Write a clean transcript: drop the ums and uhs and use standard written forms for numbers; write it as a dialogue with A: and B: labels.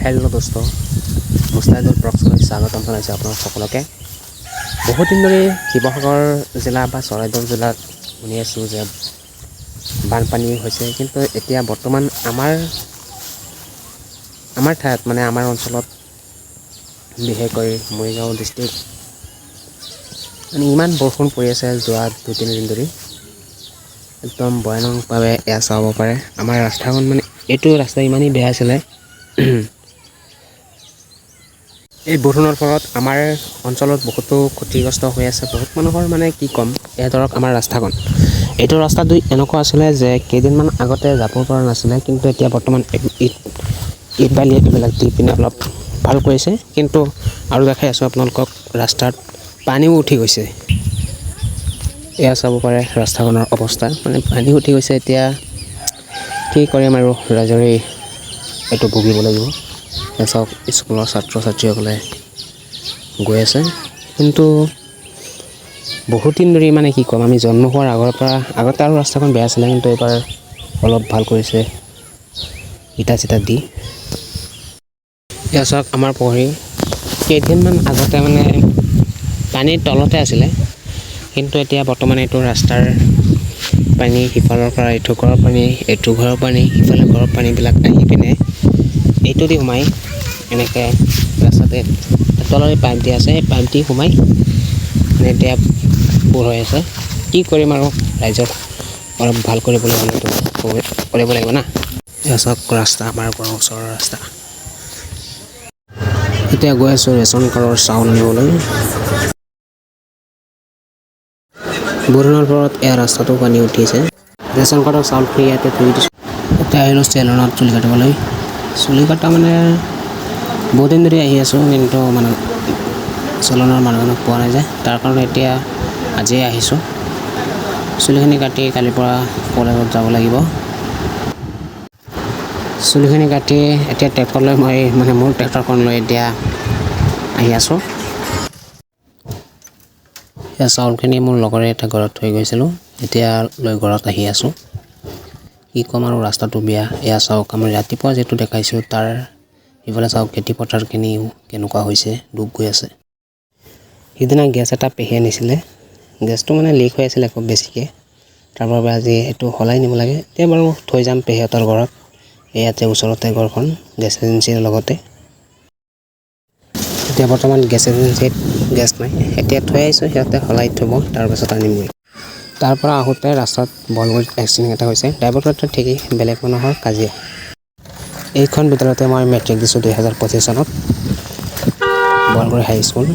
A: Hello' দোস্ত মুস্তাহিদুল ব্লগছলৈ স্বাগতম জনাইছোঁ আপোনালোক সকলোকে। বহুত দিন ধৰি শিৱসাগৰ জিলা বা চৰাইদেউ জিলাত শুনি আছোঁ যে বানপানী হৈছে, কিন্তু এতিয়া বৰ্তমান আমাৰ ঠাইত মানে আমাৰ অঞ্চলত বিশেষকৈ মৰিগাঁও ডিষ্ট্ৰিক্ট মানে ইমান বৰষুণ পৰি আছে যোৱা 2-3 দিন ধৰি, একদম ভয়ানকভাৱে এয়া চাব পাৰে। আমাৰ ৰাস্তাখন মানে এইটো ৰাস্তা ইমানেই বেয়া আছিলে, এই বৰষুণৰ ফলত আমাৰ অঞ্চলত বহুতো ক্ষতিগ্ৰস্ত হৈ আছে। বহুত মানুহৰ মানে কি ক'ম, এয়া ধৰক আমাৰ ৰাস্তাখন, এইটো ৰাস্তাটো এনেকুৱা আছিলে যে কেইদিনমান আগতে যাব পৰা নাছিলে, কিন্তু এতিয়া বৰ্তমান ইট বালি এইবিলাক দি পিনে অলপ ভাল কৰিছে। কিন্তু আৰু দেখাই আছোঁ আপোনালোকক, ৰাস্তাত পানীও উঠি গৈছে। এয়া চাব পাৰে ৰাস্তাখনৰ অৱস্থা, মানে পানী উঠি গৈছে। এতিয়া কি কৰিম আৰু, ৰাইজৰে এইটো ভুগিব লাগিব। চাওক স্কুলৰ ছাত্ৰ ছাত্ৰীসকলে গৈ আছে, কিন্তু বহুত দিন ধৰি মানে কি ক'ম, আমি জন্ম হোৱাৰ আগতে আৰু ৰাস্তাখন বেয়া আছিলে, কিন্তু এইবাৰ অলপ ভাল কৰিছে ইটা চিটা দি। এয়া চাওক আমাৰ পহৰী কেইদিনমান আগতে মানে পানীৰ তলতে আছিলে, কিন্তু এতিয়া বৰ্তমান এইটো ৰাস্তাৰ পানী, সিফালৰ পৰা এইটো ঘৰৰ পানী, এইটো ঘৰৰ পানী, সিফালে ঘৰৰ পানীবিলাক আহি পিনে এইটো দি সোমাই এনেকৈ ৰাস্তাতে তলৰে পাইপ দিয়া আছে, সেই পাইপ দি সোমাই মানে এতিয়া বোৰ হৈ আছে। কি কৰিম আৰু, ৰাইজক অলপ ভাল কৰিবলৈ হ'লেতো কৰিব লাগিব না। এয়া চাওক ৰাস্তা, আমাৰ ঘৰৰ ওচৰৰ ৰাস্তা। এতিয়া গৈ আছোঁ ৰেচন কাৰ্ডৰ চাউল নিবলৈ। বৰষুণৰ ফলত এয়া ৰাস্তাটো পানী উঠিছে। ৰেচন কাৰ্ডৰ চাউল ফ্ৰী ইয়াতে থৈ দিছোঁ। এতিয়া আহিলোঁ চেলুনত চুলি কাটিবলৈ। চুলি কটা মানে বহুত দিন ধৰি আহি আছোঁ, কিন্তু মানে চেলুনৰ মানুহজনক পোৱা নাই যে, তাৰ কাৰণে এতিয়া আজিয়ে আহিছোঁ। চুলিখিনি কাটি কালিৰ পৰা কলেজত যাব লাগিব। চুলিখিনি কাটি এতিয়া ট্ৰেক্টৰ লৈ মোৰ ট্ৰেক্টৰখন লৈ এতিয়া আহি আছোঁ। এয়া চাউলখিনি মোৰ লগৰে এটা ঘৰত থৈ গৈছিলোঁ, এতিয়া লৈ ঘৰত আহি আছোঁ। কি ক'ম আৰু, ৰাস্তাটো বেয়া। এয়া চাওক, আমি ৰাতিপুৱা যিটো দেখাইছোঁ তাৰ ইফালে চাওক খেতি পথাৰখিনিও কেনেকুৱা হৈছে, ডুব গৈ আছে। সিদিনা গেছ এটা পেহীয়ে নিছিলে, গেছটো মানে লিক হৈ আছিলে খুব বেছিকৈ, তাৰ বাবে আজি এইটো সলাই নিব লাগে। এতিয়া বাৰু থৈ যাম পেহীহঁতৰ ঘৰত, ইয়াতে ওচৰতে ঘৰখন, গেছ এজেঞ্চিৰ লগতে। এতিয়া বৰ্তমান গেছ এজেঞ্চিত গেছ নাই, এতিয়া থৈ আহিছোঁ, সিহঁতে সলাই থ'ব, তাৰপাছত আনিমগৈ। তাৰ পৰা আহোঁতে ৰাস্তাত বলগত এক্সিডেণ্ট এটা হৈছে, ড্ৰাইভাৰটো ঠিকেই, বেলেগ মানুহৰ কাজিয়া। এইখন বিদ্যালয়তে মই মেট্ৰিক দিছোঁ 2025 চনত, বৰগুৰি হাইস্কুল।